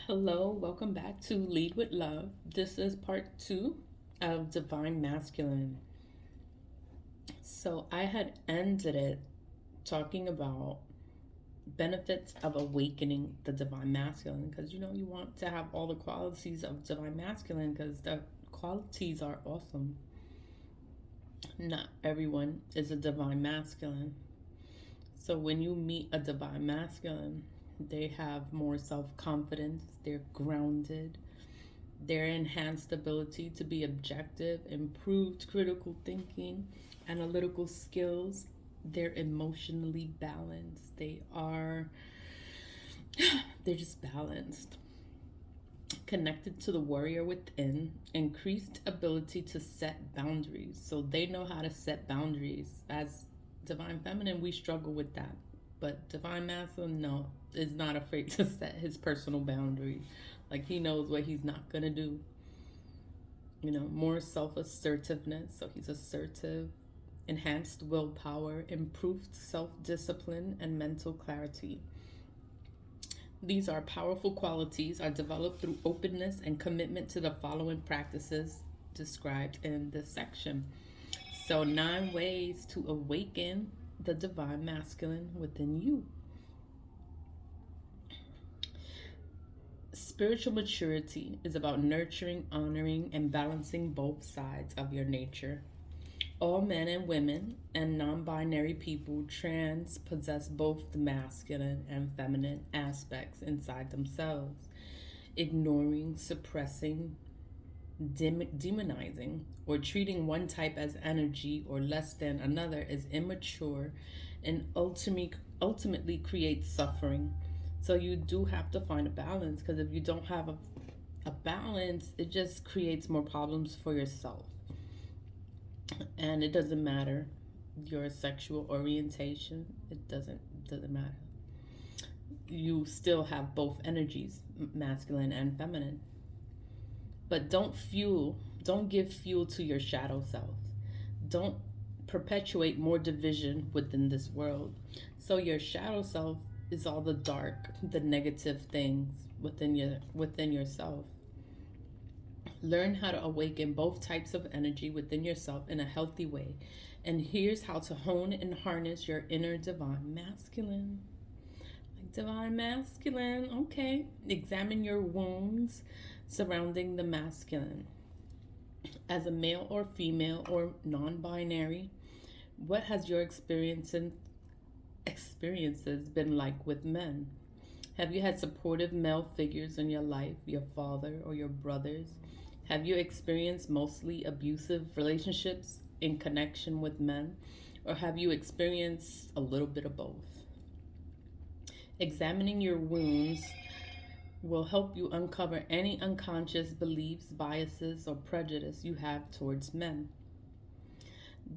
Hello, welcome back to Lead with Love. This is part two of Divine Masculine. So I had ended it talking about benefits of awakening the Divine Masculine because you want to have all the qualities of Divine Masculine because the qualities are awesome. Not everyone is a Divine Masculine. So when you meet a Divine Masculine, they have more self confidence, they're grounded, their enhanced ability to be objective, improved critical thinking, analytical skills. They're emotionally balanced. They're just balanced. Connected to the warrior within, increased ability to set boundaries. So they know how to set boundaries. As divine feminine, we struggle with that. But divine masculine, no, is not afraid to set his personal boundaries. Like he knows what he's not gonna do. More self assertiveness. So he's assertive, enhanced willpower, improved self discipline, and mental clarity. These are powerful qualities are developed through openness and commitment to the following practices described in this section. So, 9 ways to awaken the divine masculine within you. Spiritual maturity is about nurturing, honoring, and balancing both sides of your nature. All men and women and non binary people trans possess both the masculine and feminine aspects inside themselves. Ignoring, suppressing, demonizing, or treating one type as energy or less than another is immature and ultimately creates suffering. So you do have to find a balance because if you don't have a balance, it just creates more problems for yourself. And it doesn't matter your sexual orientation, it doesn't matter. You still have both energies, masculine and feminine. But don't give fuel to your shadow self. Don't perpetuate more division within this world. So your shadow self is all the dark, the negative things within yourself. Learn how to awaken both types of energy within yourself in a healthy way. And here's how to hone and harness your inner divine masculine. Like divine masculine, okay. Examine your wounds surrounding the masculine. As a male or female or non binary, what has your experiences been like with men? Have you had supportive male figures in your life, your father or your brothers? Have you experienced mostly abusive relationships in connection with men? Or have you experienced a little bit of both? Examining your wounds will help you uncover any unconscious beliefs, biases, or prejudice you have towards men.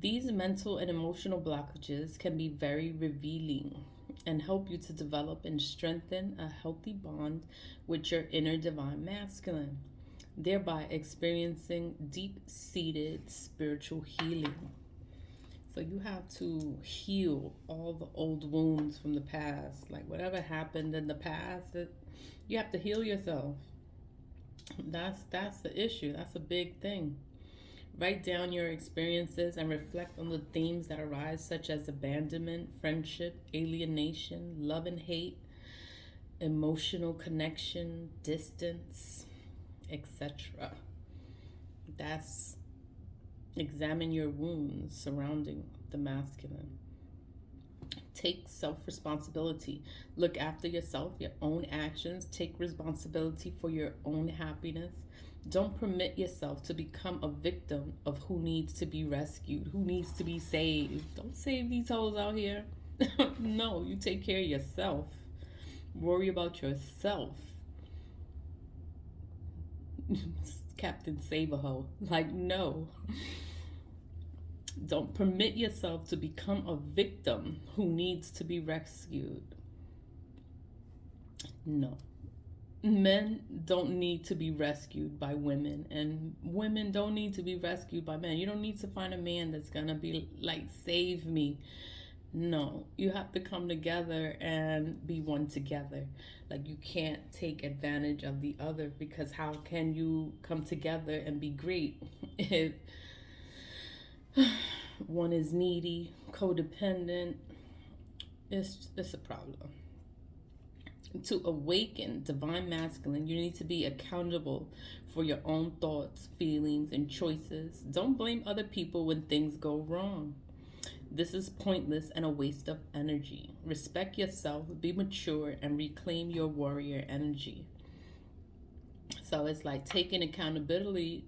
These mental and emotional blockages can be very revealing and help you to develop and strengthen a healthy bond with your inner divine masculine, thereby experiencing deep-seated spiritual healing. So you have to heal all the old wounds from the past. Like whatever happened in the past, you have to heal yourself. That's the issue. That's a big thing. Write down your experiences and reflect on the themes that arise, such as abandonment, friendship, alienation, love and hate, emotional connection, distance, etc. That's examine your wounds surrounding the masculine. Take self responsibility. Look after yourself, your own actions. Take responsibility for your own happiness. Don't permit yourself to become a victim of who needs to be rescued, who needs to be saved. Don't save these hoes out here. No, you take care of yourself. Worry about yourself. Captain Save a Hoe. Like, no. Don't permit yourself to become a victim who needs to be rescued. No. Men don't need to be rescued by women, and women don't need to be rescued by men. You don't need to find a man that's gonna be like, save me. No, you have to come together and be one together. Like, you can't take advantage of the other, because how can you come together and be great if one is needy, codependent? It's a problem. To awaken divine masculine, you need to be accountable for your own thoughts, feelings, and choices. Don't blame other people when things go wrong. This is pointless and a waste of energy. Respect yourself, be mature, and reclaim your warrior energy. So it's like taking accountability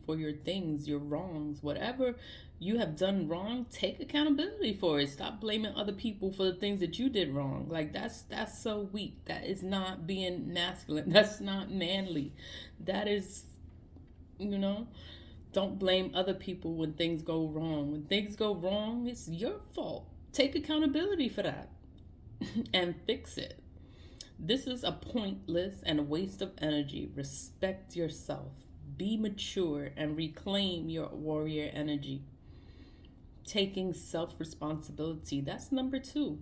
for your things, your wrongs, whatever you have done wrong. Take accountability for it. Stop blaming other people for the things that you did wrong. Like, that's so weak. That is not being masculine. That's not manly. That is, you know, don't blame other people when things go wrong. When things go wrong, it's your fault. Take accountability for that and fix it. This is a pointless and a waste of energy. Respect yourself. Be mature and reclaim your warrior energy. Taking self responsibility. That's number 2.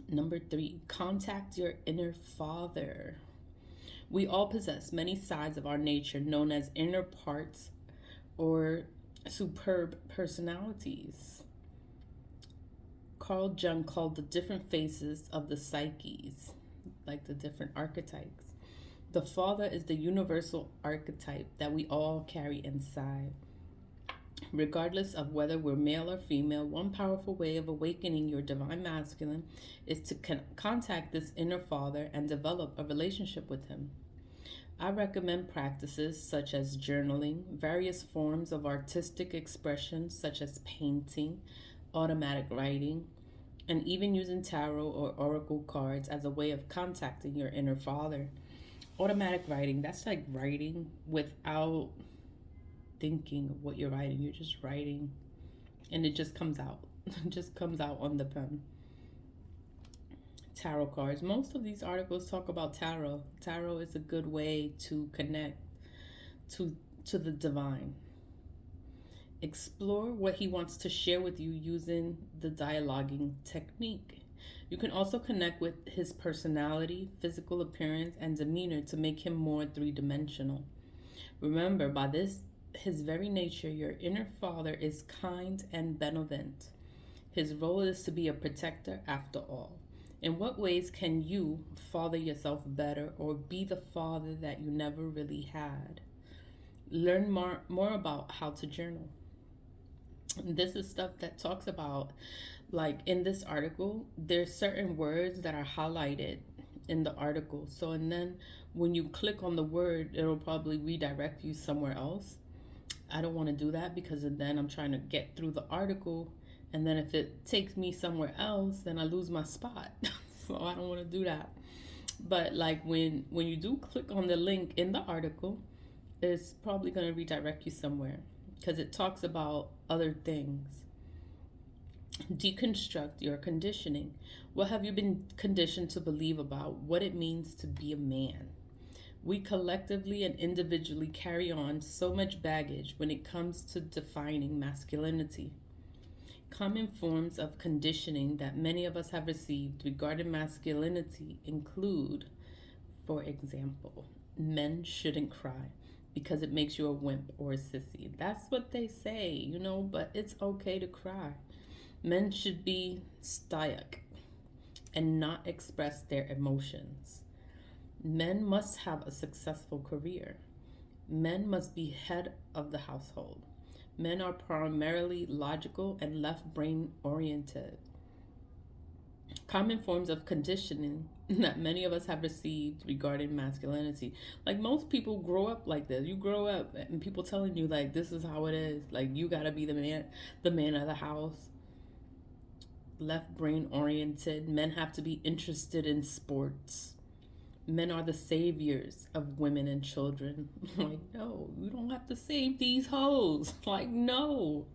Number 3, contact your inner father. We all possess many sides of our nature known as inner parts or superb personalities. Carl Jung called the different faces of the psyches, like the different archetypes. The father is the universal archetype that we all carry inside. Regardless of whether we're male or female, one powerful way of awakening your divine masculine is to contact this inner father and develop a relationship with him. I recommend practices such as journaling, various forms of artistic expression such as painting, automatic writing, and even using tarot or oracle cards as a way of contacting your inner father. Automatic writing, that's like writing without thinking of what you're writing. You're just writing and it just comes out. It just comes out on the pen. Tarot cards. Most of these articles talk about tarot. Tarot is a good way to connect to the divine. Explore what he wants to share with you using the dialoguing technique. You can also connect with his personality, physical appearance, and demeanor to make him more three-dimensional. Remember, by his very nature, your inner father is kind and benevolent. His role is to be a protector after all. In what ways can you father yourself better or be the father that you never really had? Learn more about how to journal. This is stuff that talks about, like in this article, there's certain words that are highlighted in the article. So, and then when you click on the word, it'll probably redirect you somewhere else. I don't want to do that because then I'm trying to get through the article, and then if it takes me somewhere else, then I lose my spot. So I don't want to do that. But like when you do click on the link in the article, it's probably going to redirect you somewhere because it talks about other things. Deconstruct your conditioning. What have you been conditioned to believe about what it means to be a man? We collectively and individually carry on so much baggage when it comes to defining masculinity. Common forms of conditioning that many of us have received regarding masculinity include, for example, men shouldn't cry because it makes you a wimp or a sissy. That's what they say, but it's okay to cry. Men should be stoic and not express their emotions. Men must have a successful career. Men must be head of the household. Men are primarily logical and left brain oriented. Common forms of conditioning that many of us have received regarding masculinity. Like most people grow up like this. You grow up and people telling you like this is how it is. Like you gotta be the man of the house. Left brain oriented. Men have to be interested in sports. Men are the saviors of women and children. Like, no, you don't have to save these hoes. Like, no.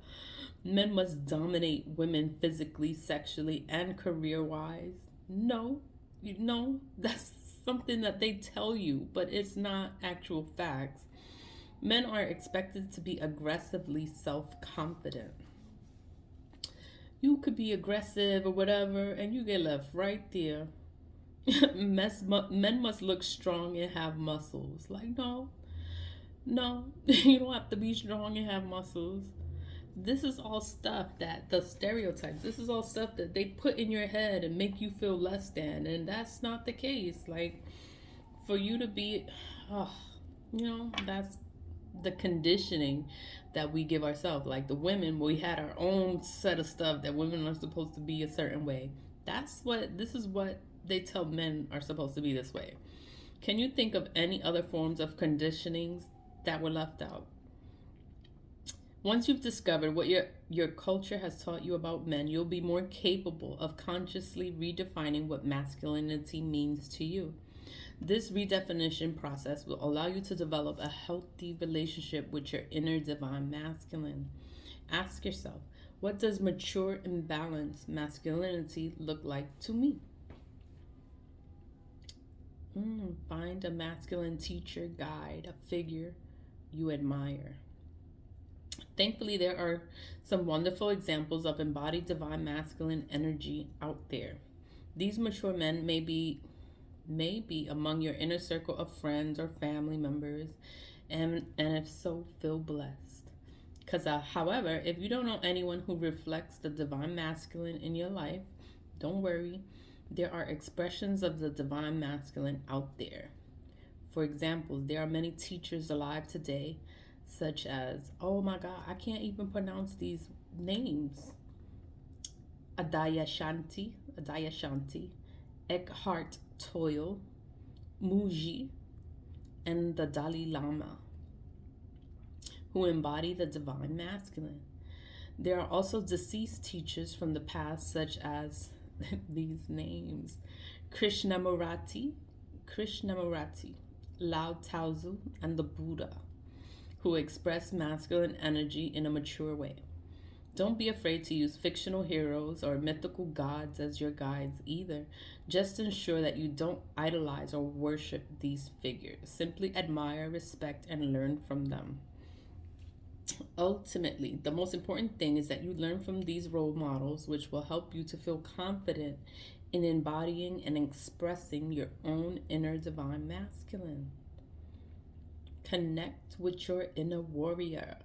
Men must dominate women physically, sexually, and career-wise. No, that's something that they tell you, but it's not actual facts. Men are expected to be aggressively self-confident. You could be aggressive or whatever, and you get left right there. Men must look strong and have muscles. Like, no, no, you don't have to be strong and have muscles. This is all stuff that the stereotypes, this is all stuff that they put in your head and make you feel less than. And that's not the case. Like, for you to be, oh, that's the conditioning that we give ourselves. Like the women, we had our own set of stuff that women are supposed to be a certain way. This is what they tell men are supposed to be this way. Can you think of any other forms of conditionings that were left out? Once you've discovered what your culture has taught you about men, you'll be more capable of consciously redefining what masculinity means to you. This redefinition process will allow you to develop a healthy relationship with your inner divine masculine. Ask yourself, what does mature and balanced masculinity look like to me? Find a masculine teacher, guide, a figure you admire. Thankfully, there are some wonderful examples of embodied divine masculine energy out there. These mature men may be among your inner circle of friends or family members, and if so, feel blessed. Because, however, if you don't know anyone who reflects the divine masculine in your life, don't worry. There are expressions of the divine masculine out there. For example, there are many teachers alive today, such as, oh my God, I can't even pronounce these names. Adayashanti, Eckhart Tolle, Muji, and the Dalai Lama, who embody the divine masculine. There are also deceased teachers from the past, such as these names: Krishnamurti, Lao Tzu, and the Buddha, who express masculine energy in a mature way. Don't be afraid to use fictional heroes or mythical gods as your guides either. Just ensure that you don't idolize or worship these figures. Simply admire, respect, and learn from them. Ultimately, the most important thing is that you learn from these role models, which will help you to feel confident in embodying and expressing your own inner divine masculine. Connect with your inner warrior.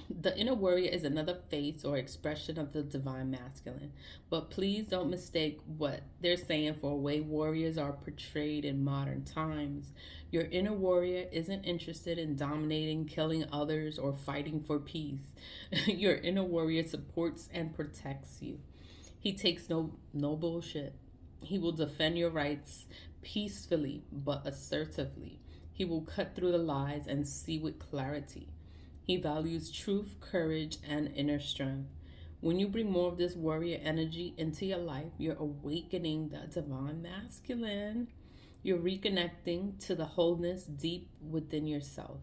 The inner warrior is another face or expression of the divine masculine, but please don't mistake what they're saying for the way warriors are portrayed in modern times. Your inner warrior isn't interested in dominating, killing others, or fighting for peace. Your inner warrior supports and protects you. He takes no bullshit. He will defend your rights peacefully but assertively. He will cut through the lies and see with clarity. He values truth, courage, and inner strength. When you bring more of this warrior energy into your life, you're awakening the divine masculine. You're reconnecting to the wholeness deep within yourself.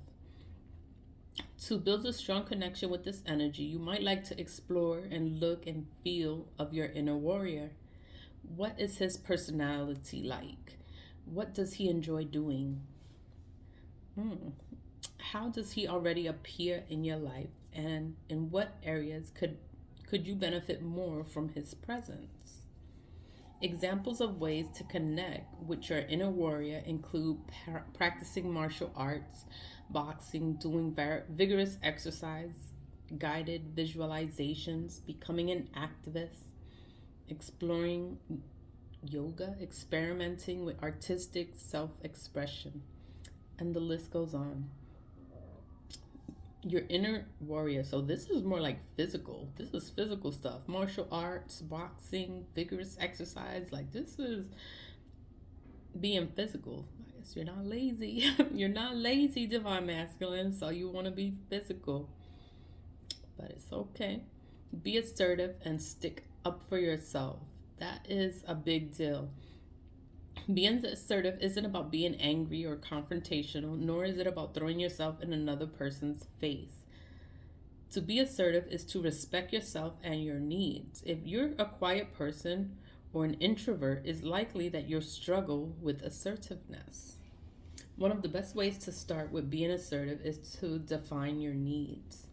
To build a strong connection with this energy, you might like to explore and look and feel of your inner warrior. What is his personality like? What does he enjoy doing? How does he already appear in your life, and in what areas could you benefit more from his presence? Examples of ways to connect with your inner warrior include practicing martial arts, boxing, doing vigorous exercise, guided visualizations, becoming an activist, exploring yoga, experimenting with artistic self-expression, and the list goes on. Your inner warrior. So this is more like physical. This is physical stuff. Martial arts, boxing, vigorous exercise. Like, this is being physical. I guess you're not lazy. You're not lazy, divine masculine. So you want to be physical. But it's okay. Be assertive and stick up for yourself. That is a big deal. Being assertive isn't about being angry or confrontational, nor is it about throwing yourself in another person's face. To be assertive is to respect yourself and your needs. If you're a quiet person or an introvert, it's likely that you'll struggle with assertiveness. One of the best ways to start with being assertive is to define your needs.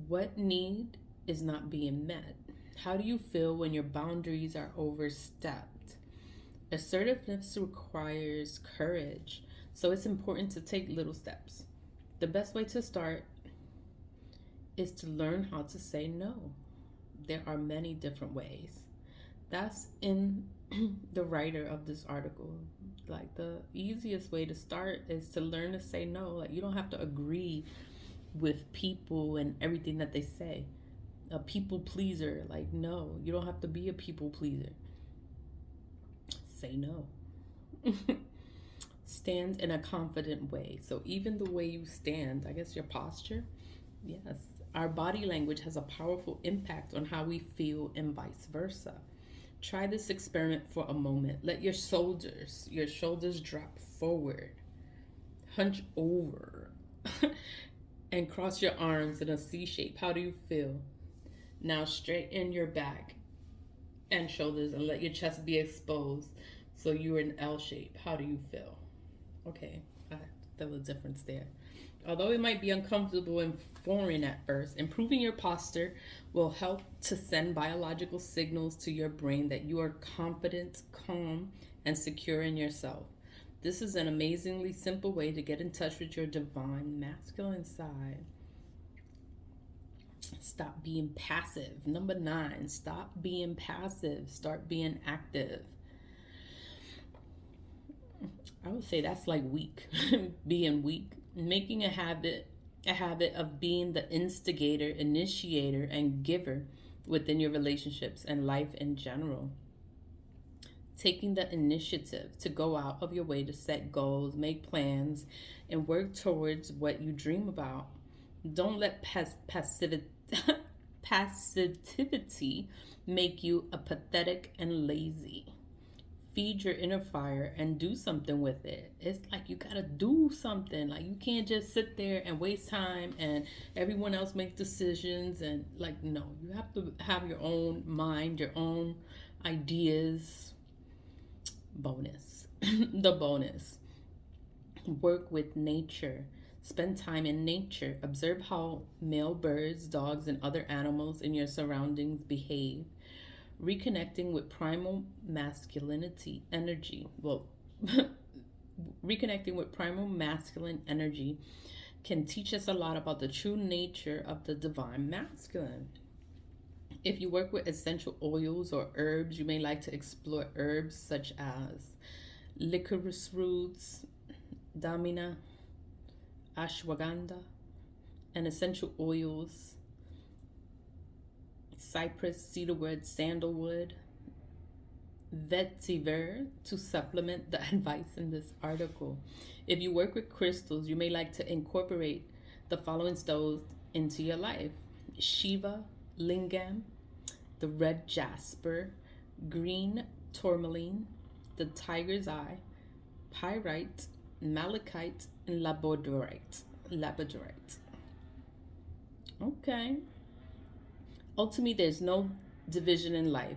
What need is not being met? How do you feel when your boundaries are overstepped? Assertiveness requires courage, so it's important to take little steps. The best way to start is to learn how to say no. There are many different ways. That's in the writer of this article. Like, the easiest way to start is to learn to say no. Like, you don't have to agree with people and everything that they say. A people pleaser, like, no, you don't have to be a people pleaser. Say no. Stand in a confident way. So even the way you stand, I guess your posture, yes. Our body language has a powerful impact on how we feel and vice versa. Try this experiment for a moment. Let your shoulders drop forward, hunch over, and cross your arms in a C shape. How do you feel? Now straighten your back and shoulders and let your chest be exposed so you're in L shape. How do you feel? Okay, I feel a difference there. Although it might be uncomfortable and foreign at first, improving your posture will help to send biological signals to your brain that you are confident, calm, and secure in yourself. This is an amazingly simple way to get in touch with your divine masculine side. Stop being passive. Number 9, stop being passive. Start being active. I would say that's like weak. Being weak. Making a habit of being the instigator, initiator, and giver within your relationships and life in general. Taking the initiative to go out of your way to set goals, make plans, and work towards what you dream about. Don't let passivity make you apathetic and lazy. Feed your inner fire and do something with it. It's like you gotta do something. Like, you can't just sit there and waste time and everyone else make decisions. And like, no, you have to have your own mind, your own ideas. Bonus. The bonus. Work with nature. Spend time in nature. Observe how male birds, dogs, and other animals in your surroundings behave. Reconnecting with primal masculinity energy. Well, reconnecting with primal masculine energy can teach us a lot about the true nature of the divine masculine. If you work with essential oils or herbs, you may like to explore herbs such as licorice roots, damina, ashwagandha, and essential oils, cypress, cedarwood, sandalwood, vetiver, to supplement the advice in this article. If you work with crystals, you may like to incorporate the following stones into your life: Shiva, lingam, the red jasper, green tourmaline, the tiger's eye, pyrite, malachite, and labradorite. Okay. Ultimately, there's no division in life.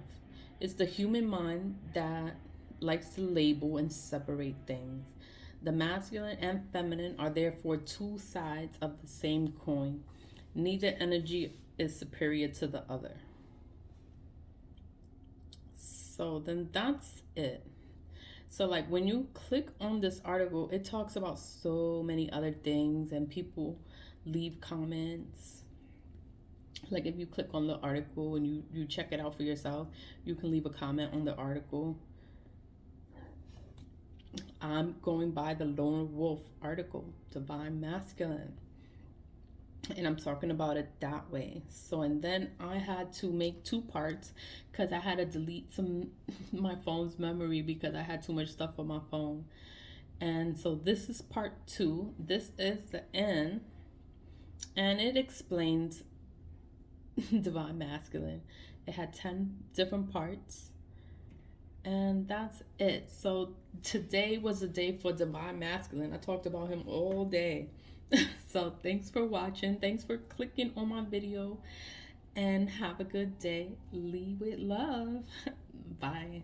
It's the human mind that likes to label and separate things. The masculine and feminine are therefore two sides of the same coin. Neither energy is superior to the other. So then that's it. So like, when you click on this article, it talks about so many other things and people leave comments. Like, if you click on the article and you check it out for yourself, you can leave a comment on the article. I'm going by the Lone Wolf article, Divine Masculine. And I'm talking about it that way. So, and then I had to make 2 parts because I had to delete my phone's memory because I had too much stuff on my phone. And so this is part 2. This is the end. And it explains Divine Masculine. It had 10 different parts. And that's it. So today was a day for Divine Masculine. I talked about him all day. So thanks for watching. Thanks for clicking on my video. And have a good day. Lead with love. Bye.